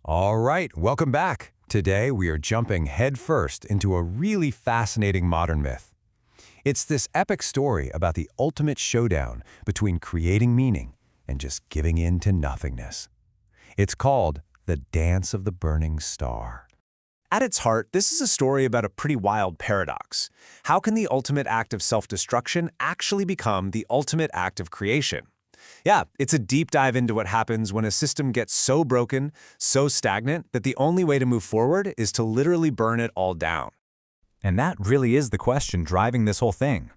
All right, welcome back. Today we are jumping headfirst into a really fascinating modern myth. It's this epic story about the ultimate showdown between creating meaning and just giving in to nothingness. It's called The Dance of the Burning Star. At its heart, this is a story about a pretty wild paradox. How can the ultimate act of self-destruction actually become the ultimate act of creation? Yeah, it's a deep dive into what happens when a system gets so broken, so stagnant, that the only way to move forward is to literally burn it all down. And that really is the question driving this whole thing.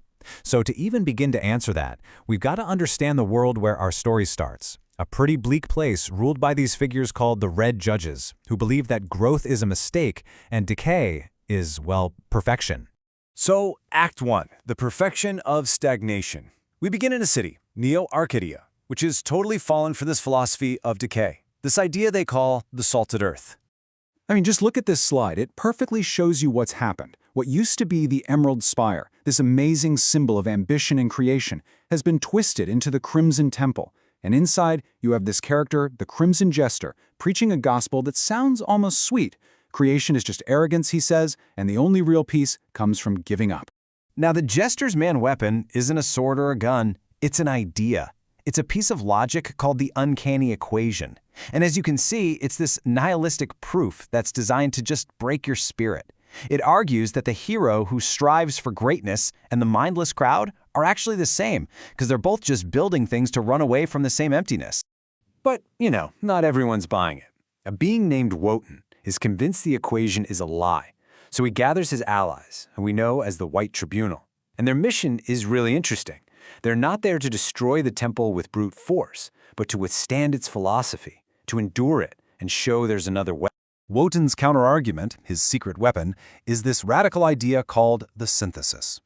So to even begin to answer that, we've got to understand the world where our story starts. A pretty bleak place ruled by these figures called the Red Judges, who believe that growth is a mistake and decay is, well, perfection. So, Act 1, the perfection of stagnation. We begin in a city, Neo-Arcadia, which has totally fallen for this philosophy of decay, this idea they call the salted earth. I mean, just look at this slide. It perfectly shows you what's happened. What used to be the Emerald Spire, this amazing symbol of ambition and creation, has been twisted into the Crimson Temple. And inside, you have this character, the Crimson Jester, preaching a gospel that sounds almost sweet. Creation is just arrogance, he says, and the only real peace comes from giving up. Now, the Jester's main weapon isn't a sword or a gun, it's an idea. It's a piece of logic called the uncanny equation. And as you can see, it's this nihilistic proof that's designed to just break your spirit. It argues that the hero who strives for greatness and the mindless crowd are actually the same, because they're both just building things to run away from the same emptiness. But, not everyone's buying it. A being named Wotan is convinced the equation is a lie. So he gathers his allies, who we know as the White Tribunal. And their mission is really interesting. They're not there to destroy the temple with brute force, but to withstand its philosophy, to endure it, and show there's another way. Wotan's counterargument, his secret weapon, is this radical idea called the synthesis.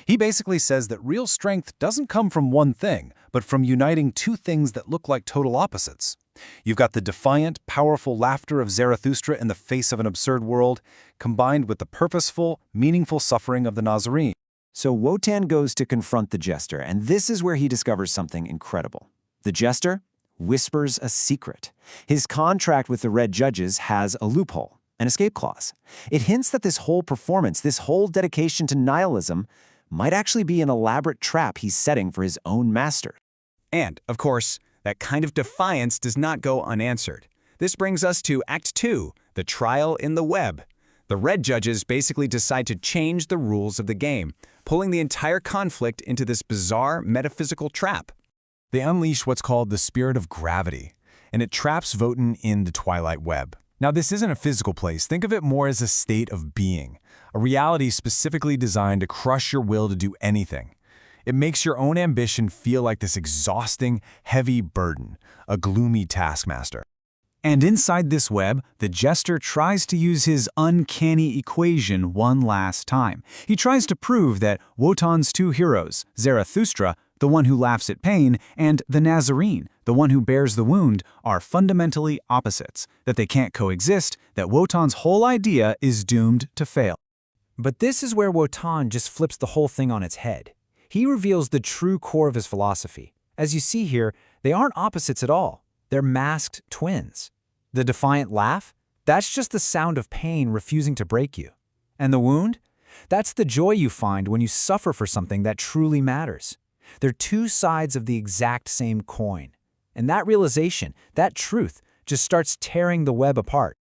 He basically says that real strength doesn't come from one thing, but from uniting two things that look like total opposites. You've got the defiant, powerful laughter of Zarathustra in the face of an absurd world, combined with the purposeful, meaningful suffering of the Nazarene. So Wotan goes to confront the Jester, and this is where he discovers something incredible. The Jester whispers a secret. His contract with the Red Judges has a loophole, an escape clause. It hints that this whole performance, this whole dedication to nihilism, might actually be an elaborate trap he's setting for his own master. And, of course, that kind of defiance does not go unanswered. This brings us to Act 2, the trial in the web. The Red Judges basically decide to change the rules of the game, pulling the entire conflict into this bizarre metaphysical trap. They unleash what's called the spirit of gravity, and it traps Wotan in the Twilight Web. Now, this isn't a physical place. Think of it more as a state of being, a reality specifically designed to crush your will to do anything. It makes your own ambition feel like this exhausting, heavy burden, a gloomy taskmaster. And inside this web, the Jester tries to use his uncanny equation one last time. He tries to prove that Wotan's two heroes, Zarathustra, the one who laughs at pain, and the Nazarene, the one who bears the wound, are fundamentally opposites, that they can't coexist, that Wotan's whole idea is doomed to fail. But this is where Wotan just flips the whole thing on its head. He reveals the true core of his philosophy. As you see here, they aren't opposites at all. They're masked twins. The defiant laugh? That's just the sound of pain refusing to break you. And the wound? That's the joy you find when you suffer for something that truly matters. They're two sides of the exact same coin. And that realization, that truth, just starts tearing the web apart.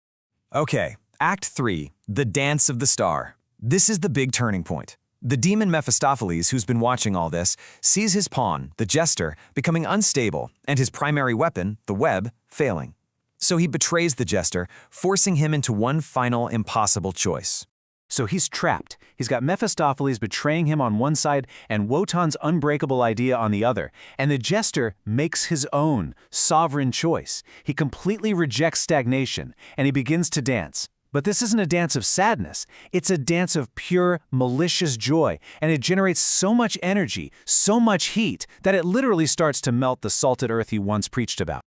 Okay, Act 3, the Dance of the Star. This is the big turning point. The demon Mephistopheles, who's been watching all this, sees his pawn, the Jester, becoming unstable, and his primary weapon, the web, failing. So he betrays the Jester, forcing him into one final impossible choice. So he's trapped. He's got Mephistopheles betraying him on one side and Wotan's unbreakable idea on the other. And the Jester makes his own sovereign choice. He completely rejects stagnation, and he begins to dance. But this isn't a dance of sadness. It's a dance of pure, malicious joy, and it generates so much energy, so much heat, that it literally starts to melt the salted earth he once preached about.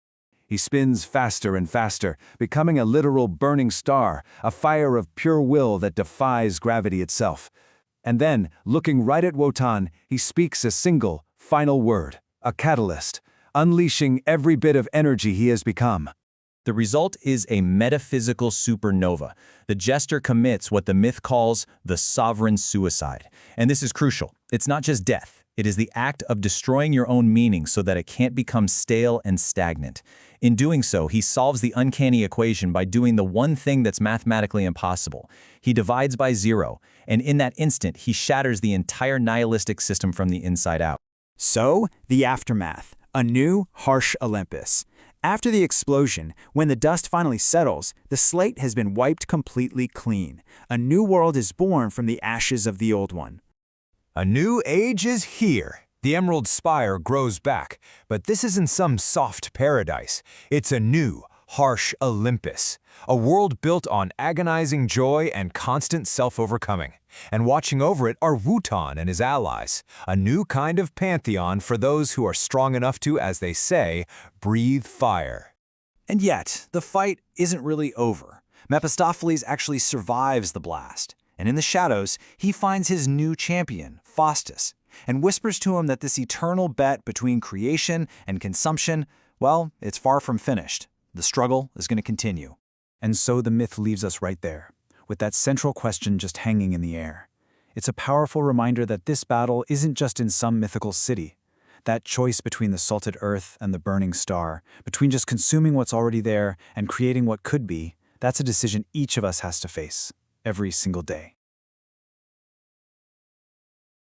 He spins faster and faster, becoming a literal burning star, a fire of pure will that defies gravity itself. And then, looking right at Wotan, he speaks a single, final word, a catalyst, unleashing every bit of energy he has become. The result is a metaphysical supernova. The jester commits what the myth calls the sovereign suicide. And this is crucial. It's not just death. It is the act of destroying your own meaning so that it can't become stale and stagnant. In doing so, he solves the uncanny equation by doing the one thing that's mathematically impossible. He divides by zero, and in that instant, he shatters the entire nihilistic system from the inside out. So, the aftermath. A new, harsh Olympus. After the explosion, when the dust finally settles, the slate has been wiped completely clean. A new world is born from the ashes of the old one. A new age is here. The Emerald Spire grows back, but this isn't some soft paradise. It's a new, harsh Olympus, a world built on agonizing joy and constant self-overcoming. And watching over it are Wotan and his allies, a new kind of pantheon for those who are strong enough to, as they say, breathe fire. And yet, the fight isn't really over. Mephistopheles actually survives the blast, and in the shadows, he finds his new champion, Faustus, and whispers to him that this eternal bet between creation and consumption, well, it's far from finished. The struggle is going to continue. And so the myth leaves us right there, with that central question just hanging in the air. It's a powerful reminder that this battle isn't just in some mythical city. That choice between the salted earth and the burning star, between just consuming what's already there and creating what could be, that's a decision each of us has to face, every single day.